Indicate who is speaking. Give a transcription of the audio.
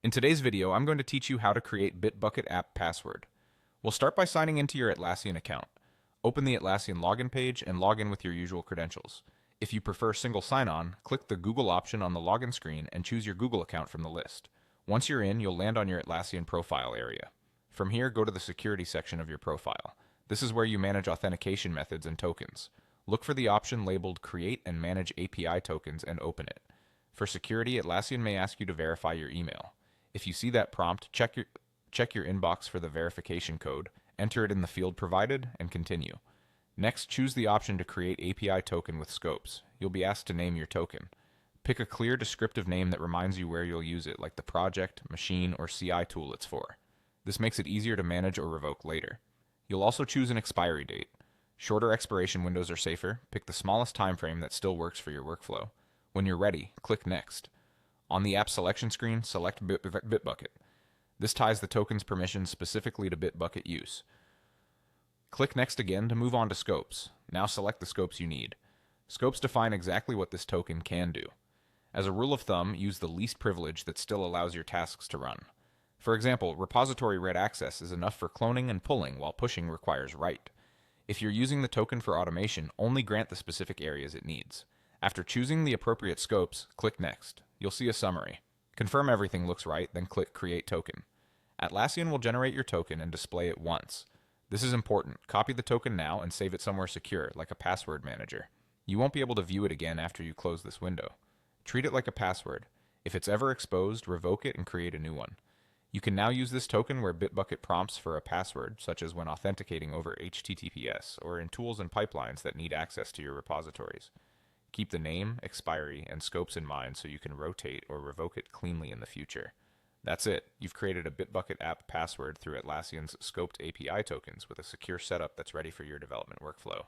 Speaker 1: In today's video, I'm going to teach you how to create Bitbucket app password. We'll start by signing into your Atlassian account. Open the Atlassian login page and log in with your usual credentials. If you prefer single sign-on, click the Google option on the login screen and choose your Google account from the list. Once you're in, you'll land on your Atlassian profile area. From here, go to the security section of your profile. This is where you manage authentication methods and tokens. Look for the option labeled Create and Manage API Tokens and open it. For security, Atlassian may ask you to verify your email. If you see that prompt, check your inbox for the verification code, enter it in the field provided, and continue. Next, choose the option to create API token with scopes. You'll be asked to name your token. Pick a clear descriptive name that reminds you where you'll use it, like the project, machine, or CI tool it's for. This makes it easier to manage or revoke later. You'll also choose an expiry date. Shorter expiration windows are safer. Pick the smallest time frame that still works for your workflow. When you're ready, click Next. On the app selection screen, select Bitbucket. This ties the token's permissions specifically to Bitbucket use. Click Next again to move on to scopes. Now select the scopes you need. Scopes define exactly what this token can do. As a rule of thumb, use the least privilege that still allows your tasks to run. For example, repository read access is enough for cloning and pulling, while pushing requires write. If you're using the token for automation, only grant the specific areas it needs. After choosing the appropriate scopes, click Next. You'll see a summary. Confirm everything looks right, then click Create Token. Atlassian will generate your token and display it once. This is important. Copy the token now and save it somewhere secure, like a password manager. You won't be able to view it again after you close this window. Treat it like a password. If it's ever exposed, revoke it and create a new one. You can now use this token where Bitbucket prompts for a password, such as when authenticating over HTTPS, or in tools and pipelines that need access to your repositories. Keep the name, expiry, and scopes in mind so you can rotate or revoke it cleanly in the future. That's it. You've created a Bitbucket app password through Atlassian's scoped API tokens with a secure setup that's ready for your development workflow.